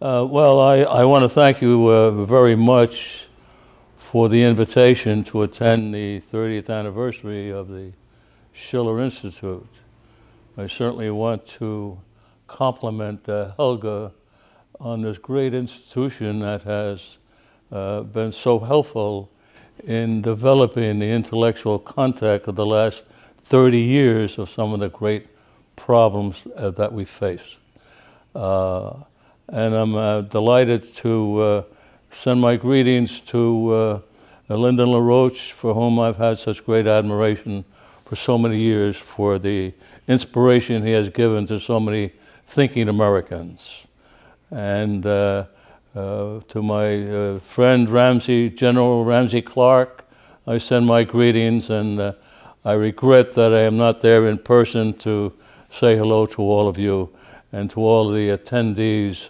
I want to thank you very much for the invitation to attend the 30th anniversary of the Schiller Institute. I certainly want to compliment Helga on this great institution that has been so helpful in developing the intellectual context of the last 30 years of some of the great problems that we face. And I'm delighted to send my greetings to Lyndon LaRoche, for whom I've had such great admiration for so many years, for the inspiration he has given to so many thinking Americans. And to my friend General Ramsey Clark, I send my greetings, and I regret that I am not there in person to say hello to all of you and to all the attendees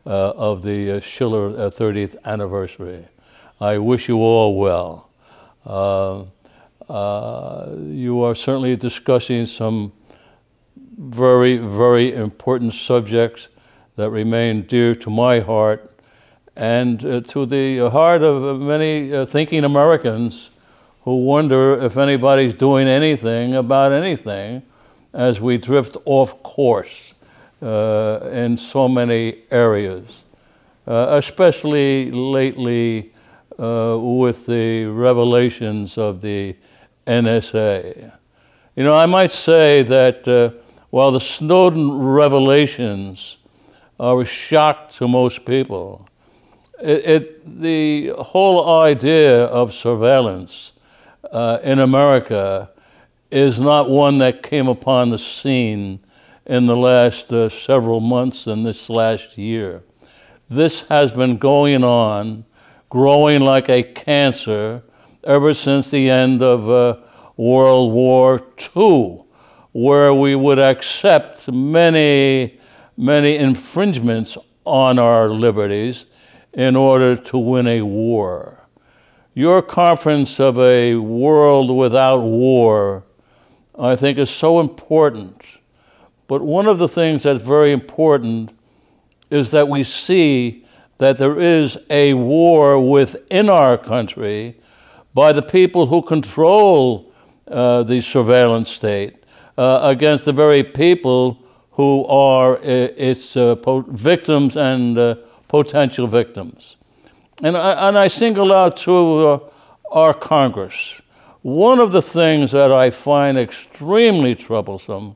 of the Schiller 30th anniversary. I wish you all well. You are certainly discussing some very, very important subjects that remain dear to my heart and to the heart of many thinking Americans who wonder if anybody's doing anything about anything as we drift off course in so many areas, especially lately with the revelations of the NSA. You know, I might say that while the Snowden revelations are a shock to most people, the whole idea of surveillance in America is not one that came upon the scene in the last several months and this last year. This has been going on, growing like a cancer, ever since the end of World War II, where we would accept many, many infringements on our liberties in order to win a war. Your conference of a world without war, I think, is so important. But one of the things that's very important is that we see that there is a war within our country by the people who control the surveillance state against the very people who are its victims and potential victims. And I single out to our Congress. One of the things that I find extremely troublesome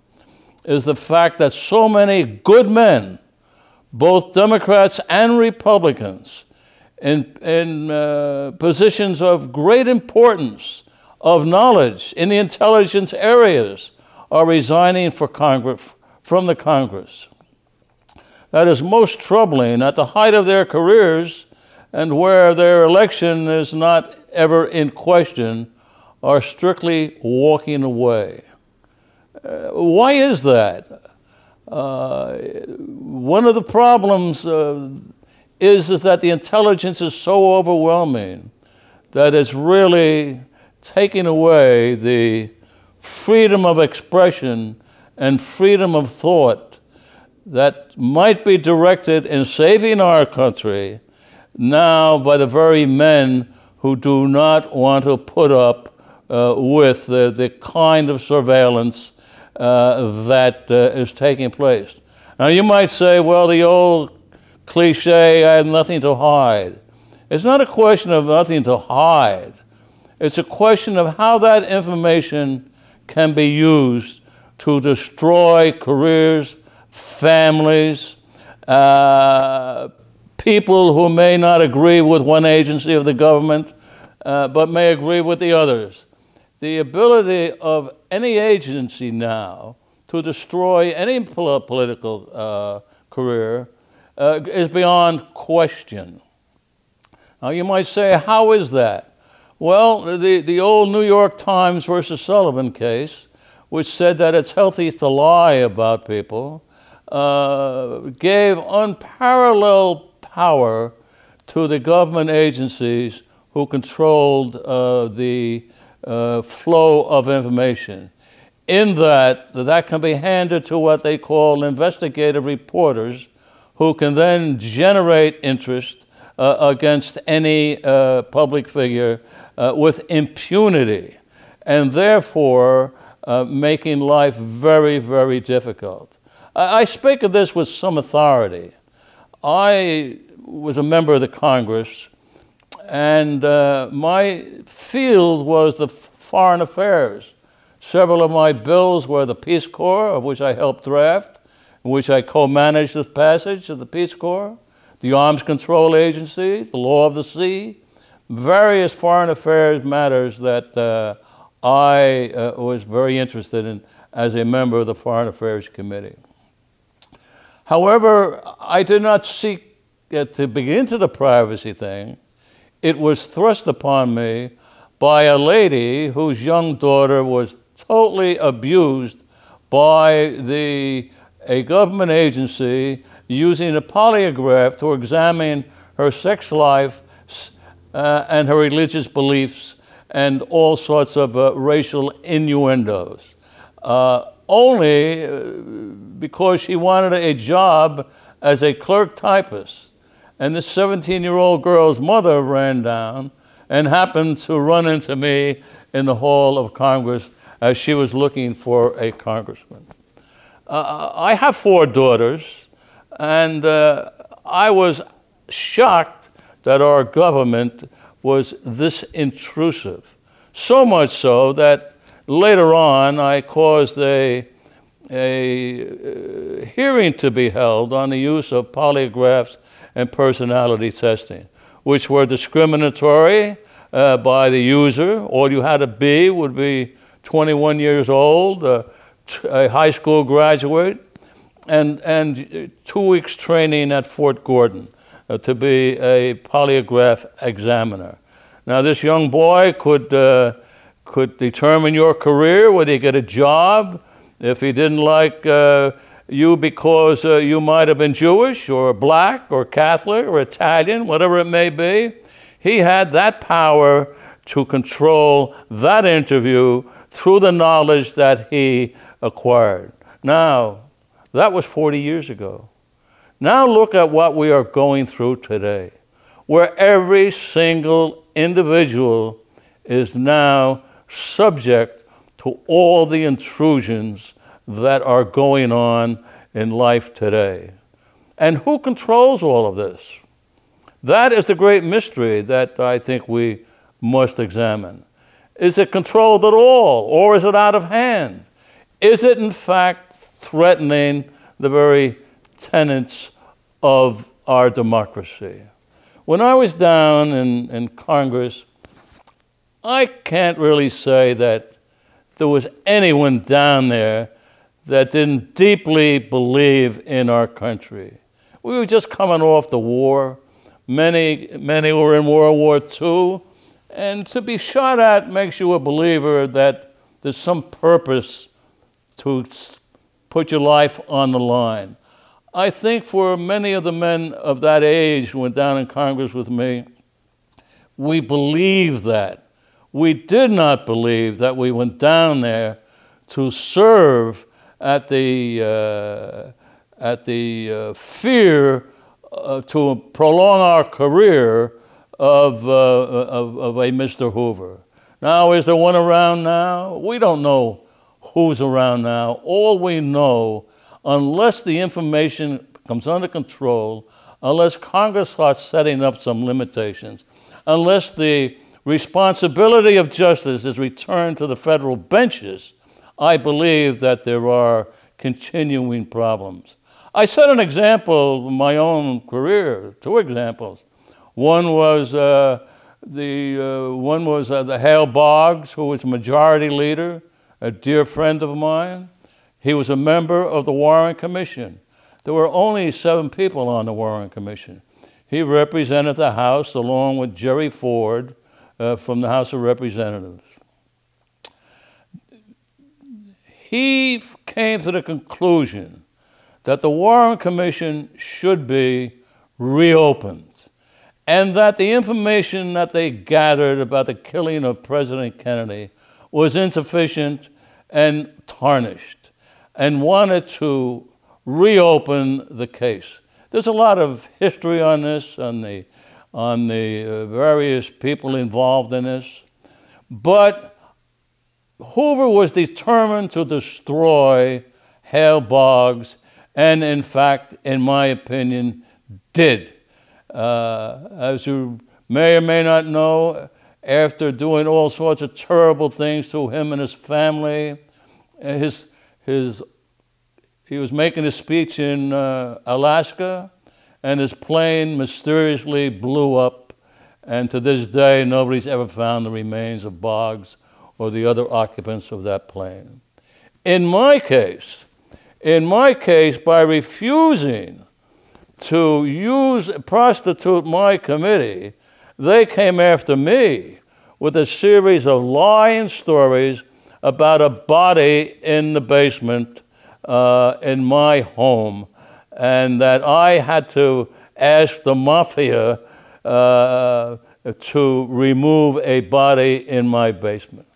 is the fact that so many good men, both Democrats and Republicans, in positions of great importance, of knowledge in the intelligence areas, are resigning from the Congress. That is most troubling at the height of their careers, and where their election is not ever in question, are strictly walking away. Why is that? One of the problems is that the intelligence is so overwhelming that it's really taking away the freedom of expression and freedom of thought that might be directed in saving our country now by the very men who do not want to put up with the kind of surveillance that is taking place. Now you might say, well, the old cliche, I have nothing to hide. It's not a question of nothing to hide. It's a question of how that information can be used to destroy careers, families, people who may not agree with one agency of the government, but may agree with the others. The ability of any agency now to destroy any political career is beyond question. Now you might say, how is that? Well, the old New York Times versus Sullivan case, which said that it's healthy to lie about people, gave unparalleled power to the government agencies who controlled the flow of information, in that can be handed to what they call investigative reporters, who can then generate interest against any public figure with impunity, and therefore making life very, very difficult. I speak of this with some authority. I was a member of the Congress, and my field was the foreign affairs. Several of my bills were the Peace Corps, of which I helped draft, in which I co-managed the passage of the Peace Corps, the Arms Control Agency, the law of the sea, various foreign affairs matters that I was very interested in as a member of the Foreign Affairs Committee. However, I did not seek to begin to the privacy thing. It was thrust upon me by a lady whose young daughter was totally abused by a government agency using a polygraph to examine her sex life and her religious beliefs and all sorts of racial innuendos, only because she wanted a job as a clerk typist. And this 17-year-old girl's mother ran down and happened to run into me in the hall of Congress as she was looking for a congressman. I have 4 daughters, and I was shocked that our government was this intrusive. So much so that later on I caused a hearing to be held on the use of polygraphs and personality testing, which were discriminatory by the user. All you had to be would be 21 years old, a high school graduate, and 2 weeks training at Fort Gordon to be a polygraph examiner. Now, this young boy could determine your career, whether you get a job, if he didn't like you because you might have been Jewish or black or Catholic or Italian, whatever it may be. He had that power to control that interview through the knowledge that he acquired. Now, that was 40 years ago. Now look at what we are going through today, where every single individual is now subject to all the intrusions that are going on in life today. And who controls all of this? That is the great mystery that I think we must examine. Is it controlled at all, or is it out of hand? Is it, in fact, threatening the very tenets of our democracy? When I was down in Congress, I can't really say that there was anyone down there that didn't deeply believe in our country. We were just coming off the war. Many were in World War II. And to be shot at makes you a believer that there's some purpose to put your life on the line. I think for many of the men of that age who went down in Congress with me, we believed that. We did not believe that we went down there to serve at the fear to prolong our career of a Mr. Hoover. Now, is there one around now? We don't know who's around now. All we know, unless the information comes under control, unless Congress starts setting up some limitations, unless the responsibility of justice is returned to the federal benches, I believe that there are continuing problems. I set an example of my own career, 2 examples. One was the Hale Boggs, who was majority leader, a dear friend of mine. He was a member of the Warren Commission. There were only 7 people on the Warren Commission. He represented the House along with Jerry Ford from the House of Representatives. He came to the conclusion that the Warren Commission should be reopened, and that the information that they gathered about the killing of President Kennedy was insufficient and tarnished, and wanted to reopen the case. There's a lot of history on this, on the various people involved in this. But Hoover was determined to destroy Hale Boggs, and in fact, in my opinion, did. As you may or may not know, after doing all sorts of terrible things to him and his family, he was making a speech in Alaska, and his plane mysteriously blew up, and to this day, nobody's ever found the remains of Boggs or the other occupants of that plane. In my case, by refusing to prostitute my committee, they came after me with a series of lying stories about a body in the basement in my home, and that I had to ask the mafia to remove a body in my basement.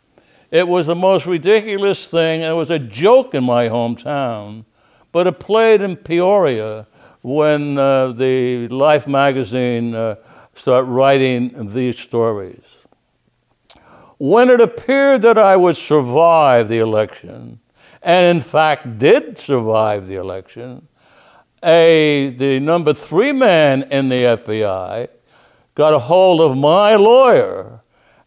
It was the most ridiculous thing, and it was a joke in my hometown, but it played in Peoria when the Life magazine started writing these stories. When it appeared that I would survive the election, and in fact did survive the election, the number 3 man in the FBI got a hold of my lawyer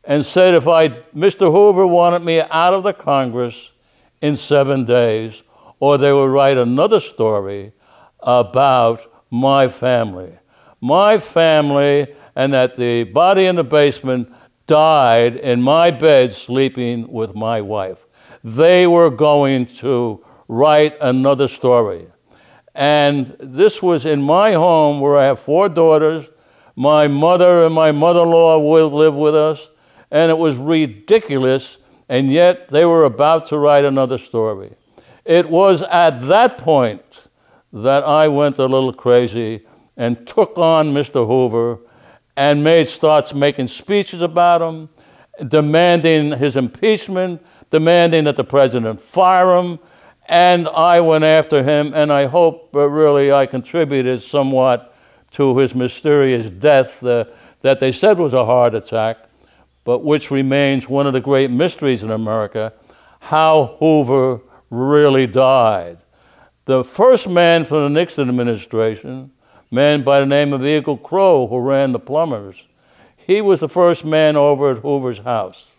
and said if Mr. Hoover wanted me out of the Congress in 7 days, or they would write another story about my family. My family, and that the body in the basement died in my bed sleeping with my wife. They were going to write another story. And this was in my home where I have 4 daughters. My mother and my mother-in-law will live with us. And it was ridiculous, and yet they were about to write another story. It was at that point that I went a little crazy and took on Mr. Hoover and starts making speeches about him, demanding his impeachment, demanding that the president fire him, and I went after him, and I hope really I contributed somewhat to his mysterious death that they said was a heart attack, but which remains one of the great mysteries in America, how Hoover really died. The first man from the Nixon administration, a man by the name of Eagle Crow, who ran the plumbers, he was the first man over at Hoover's house.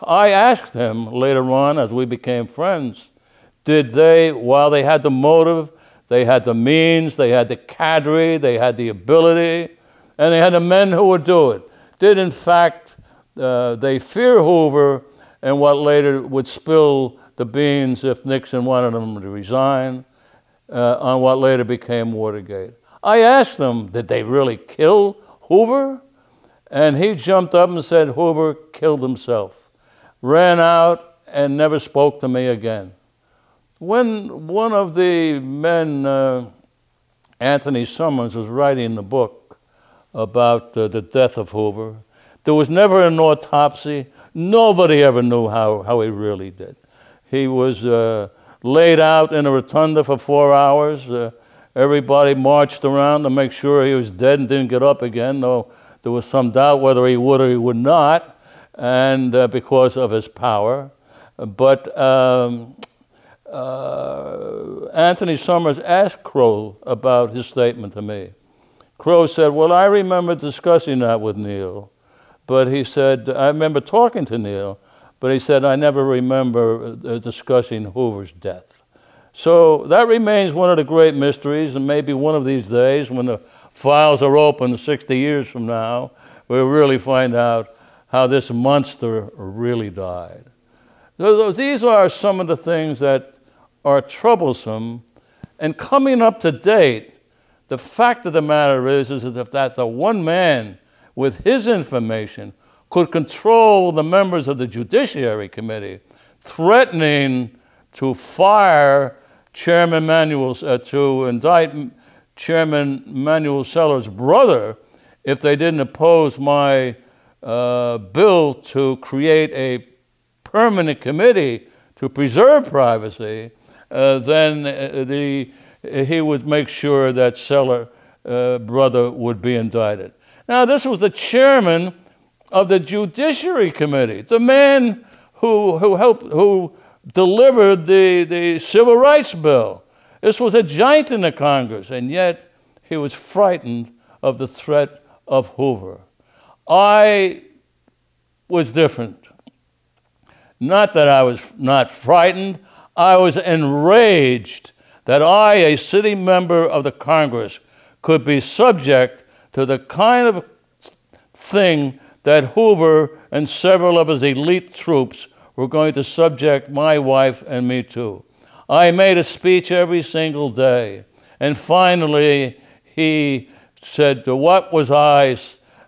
I asked him later on, as we became friends, while they had the motive, they had the means, they had the cadre, they had the ability, and they had the men who would do it, did in fact they fear Hoover and what later would spill the beans if Nixon wanted him to resign on what later became Watergate. I asked them, did they really kill Hoover? And he jumped up and said Hoover killed himself, ran out and never spoke to me again. When one of the men, Anthony Summers, was writing the book about the death of Hoover, there was never an autopsy. Nobody ever knew how he really did. He was laid out in a rotunda for 4 hours. Everybody marched around to make sure he was dead and didn't get up again, though there was some doubt whether he would or he would not, and because of his power. But Anthony Summers asked Crow about his statement to me. Crow said, well, I remember discussing that with Neil, but he said, I remember talking to Neil, but he said, I never remember discussing Hoover's death. So that remains one of the great mysteries, and maybe one of these days when the files are open 60 years from now, we'll really find out how this monster really died. These are some of the things that are troublesome, and coming up to date, the fact of the matter is that the one man with his information could control the members of the Judiciary Committee, threatening to fire Chairman to indict Chairman Manuel Seller's brother if they didn't oppose my bill to create a permanent committee to preserve privacy, then he would make sure that Schiller brother would be indicted. Now, this was the chairman of the Judiciary Committee, the man who delivered the Civil Rights Bill. This was a giant in the Congress, and yet he was frightened of the threat of Hoover. I was different. Not that I was not frightened, I was enraged that I, a sitting member of the Congress, could be subject to the kind of thing that Hoover and several of his elite troops were going to subject my wife and me to. I made a speech every single day, and finally he said, what was I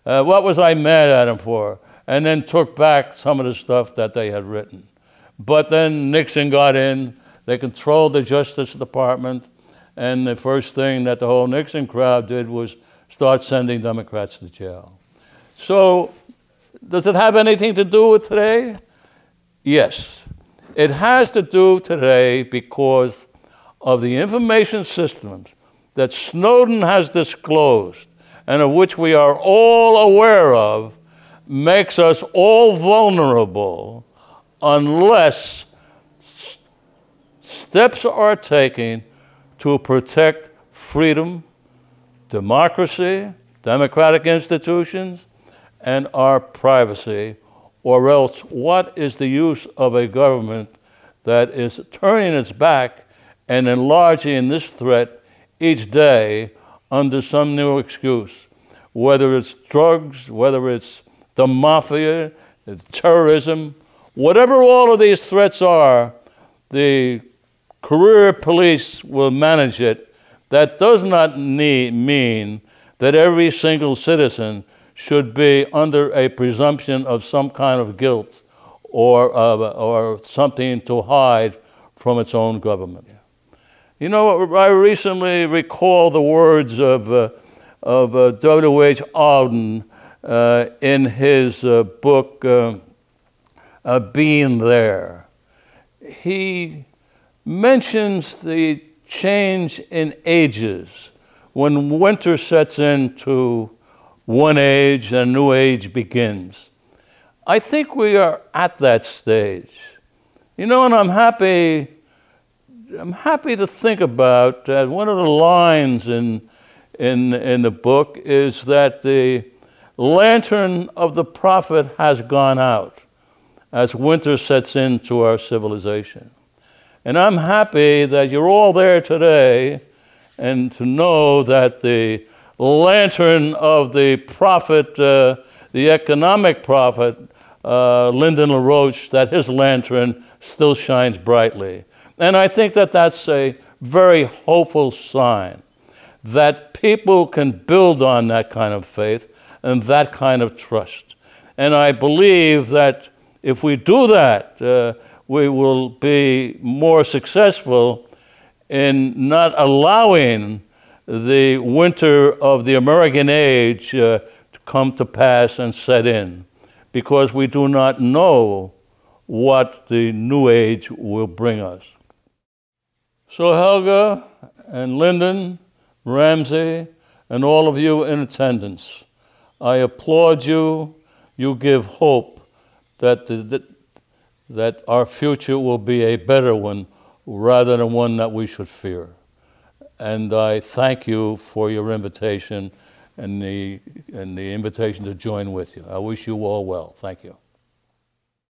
mad at him for? And then took back some of the stuff that they had written. But then Nixon got in, they controlled the Justice Department, and the first thing that the whole Nixon crowd did was start sending Democrats to jail. So, does it have anything to do with today? Yes. It has to do today because of the information systems that Snowden has disclosed and of which we are all aware of, makes us all vulnerable unless steps are taken to protect freedom, democracy, democratic institutions, and our privacy, or else what is the use of a government that is turning its back and enlarging this threat each day under some new excuse, whether it's drugs, whether it's the mafia, it's terrorism, whatever all of these threats are, the career police will manage it. That does not mean that every single citizen should be under a presumption of some kind of guilt or something to hide from its own government. You know, I recently recall the words of W.H. Auden in his book, Being There. He mentions the change in ages when winter sets into one age and a new age begins. I think we are at that stage. You know, and I'm happy to think about that one of the lines in the book is that the lantern of the prophet has gone out as winter sets into our civilization. And I'm happy that you're all there today and to know that the lantern of the prophet, the economic prophet, Lyndon LaRoche, that his lantern still shines brightly. And I think that that's a very hopeful sign that people can build on that kind of faith and that kind of trust. And I believe that if we do that, we will be more successful in not allowing the winter of the American age to come to pass and set in, because we do not know what the new age will bring us. So Helga and Lyndon, Ramsey, and all of you in attendance, I applaud you. You give hope that our future will be a better one rather than one that we should fear. And I thank you for your invitation and the invitation to join with you. I wish you all well. Thank you.